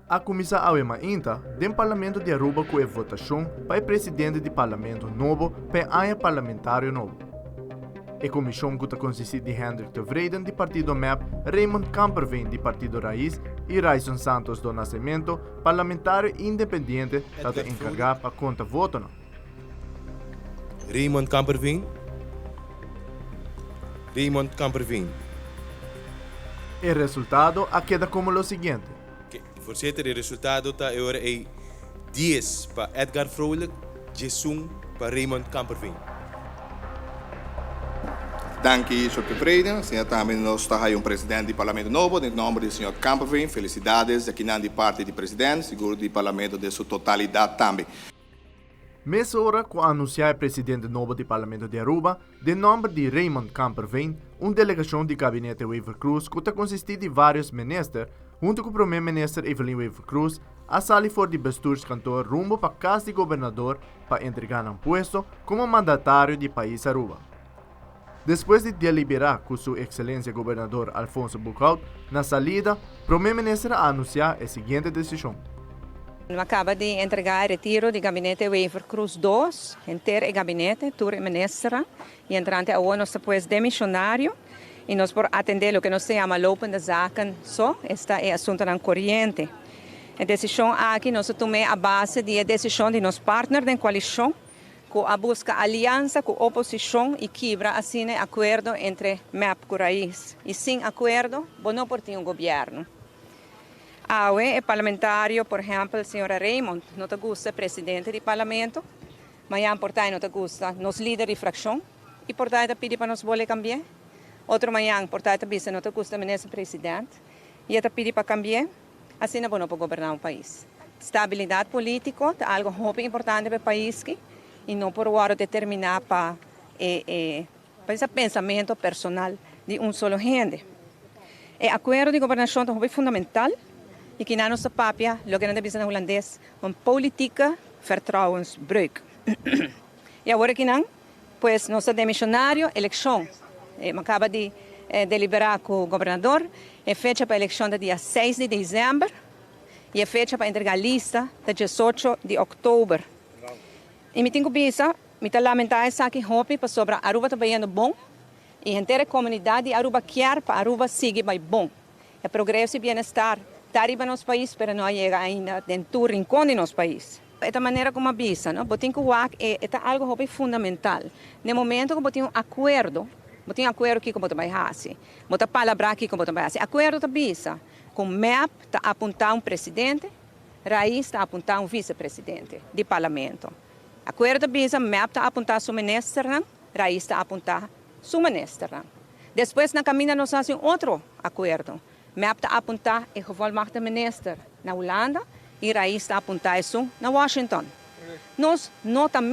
A comissão AUEMA INTA, do Parlamento de Aruba com a votação para o presidente do Parlamento novo para o ano parlamentário novo. A comissão que consiste de Hendrik de Vreden, do Partido MEP, Raymond Kamperveen, do Partido Raiz, e Raison Santos do Nascimento, parlamentário independente, está encarregado para conta voto. Raymond Kamperveen. Raymond Kamperveen. O resultado queda como o seguinte. Voorzitter, het resultaat is 10 para Edgar Vrolijk, Jesung para Raymond Kamperveen. Danke, Sr. Tevreden. Senhor, também nós está aí presidente do Parlamento Novo, em nome do Sr. Kamperveen. Felicidades aqui na parte do presidente, seguro do Parlamento de sua totalidade também. Nessa hora, com anunciar o presidente novo do Parlamento de Aruba, de nome de Raymond Kamperveen, uma delegação do gabinete Weaver Cruz, que consiste de vários ministros, junto com o primeiro-ministro Evelyn Weaver Cruz, a sala for de Besturs cantor rumbo para a casa do governador para entregar um posto como mandatário do país Aruba. Depois de deliberar com sua excelência governador Alfonso Bucaut, na salida, o primeiro-ministro anunciou a seguinte decisão. Acaba de entregar o retiro do gabinete Weaver Cruz II, inteiro o gabinete, toda a ministra, e entrante a nós depois demissionário, e nós por atender o que nós chamamos lopende zaken, só, esta é assunto na corrente. A decisão aqui nós tomamos a base da decisão de nosso partner da coalição, com a busca aliança com a oposição e quebra assim acordo entre MEP e Raiz. E sem acordo, não pode ter governo. O parlamentário, por exemplo, a senhora Raymond, não te gusta presidente do parlamento, mas portanto não te gusta nos líder de fração, e portanto pede para nós voltar cambiar. Outro manhã, portanto, não te gusta ministro presidente, e te pede para cambiar, assim não pode governar um país. Estabilidade política é algo muito importante para o país, e não por agora determinar para esse pensamento personal de solo gente. O acordo de governação é muito fundamental, e que na nossa papia, o que não deve ser holandês, uma política vertrouwensbreuk. E agora que não, pois nosso demissionário, eleição, acaba de deliberar com o governador, é feita para a eleição do dia 6 de dezembro e é feita para entregar a lista do 18 de outubro. E me tenho pensado, me lamentar isso aqui, para sobre Aruba está bem bom e a inteira comunidade de Aruba quer para Aruba seguir bem bom. O progresso e bem-estar está arriba no nosso país, mas não chega ainda dentro do rincão do nosso país. Esta maneira como a bisa, não? Botem que o é algo muito fundamental. No momento que botem acordo aqui como vai fazer, botar palavra aqui como vai fazer. Acordo da bisa, com MEP está apontar presidente, Raiz está apontar vice-presidente do parlamento. Acordo da bisa, MEP está apontar seu ministro, Raiz está apontar seu ministro. Depois na caminho nós fazemos outro acordo. MEP está apontar o gevolmagde minister na Holanda e Raiz está apontar isso na Washington. Nós não estamos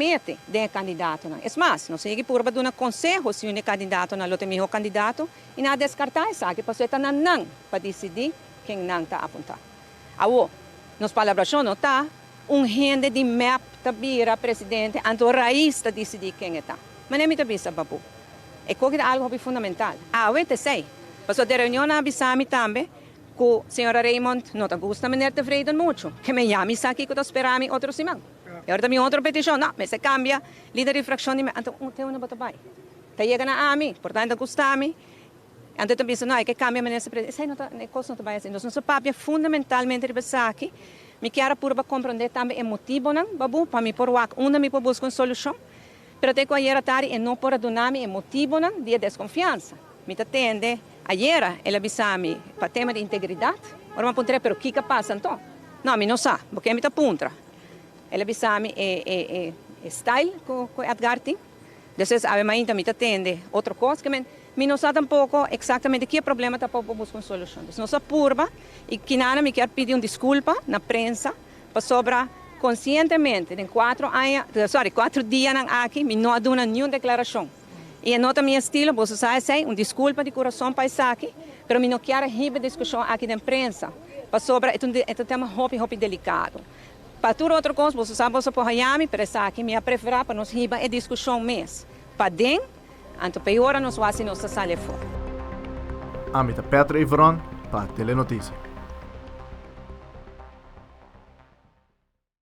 de candidato. É mais, nós temos que por um conselho se um candidato não é o candidato e não descartar isso aqui, porque está não para decidir quem não está apontar. Agora, nos palavras não está, gente de MEP está vira presidente, então Raiz está decidir quem está. Mas não é muito bisa, babu. É algo fundamental. Eu sei. Passou de reunião na Bissami também, com a senhora Raymond, não te gusta de Tevreden muito, que me chama aqui que eu esperava outro semana. E agora também outra petição, não, mas se cambia, líder de fração de então tem uma batabai. Tá chega na AMI, portanto gusta-me. Então também não é que cambia ministro presidente, sei não tá, coisa não vai assim. Nosso papel fundamentalmente de aqui, me quero por compreender também o motivo não, babu, para me por onde me por buscar uma solução. Pero te que a tarde e não por adonar-me o motivo não de desconfiança. Me atende ayer ela avisou-me para tema de integridade. Ora me perguntei, pero o que passa então? Não, me não sabe, porque me está puntra. Ela avisou-me style com Edgar tem. Depois a mãe também atende outra coisa que me não sabe tampouco exatamente que problema está para buscar uma solução. Então, nossa purba e que nada me quer pedir uma desculpa na prensa para sobre conscientemente em 4 dias aqui me não dá nenhuma declaração. E nota meu estilo, você sabe, uma desculpa de coração para isso aqui, mas eu não quero riba discussão aqui na imprensa, para sobre este tema muito delicado. Para tudo outra coisa, você sabe, você pode chamar, para isso aqui, minha preferência para nós riba é discussão mesmo. Para dentro, então pior nós vamos nossa sala fora. Amita Petra Ivron, para Telenotícia.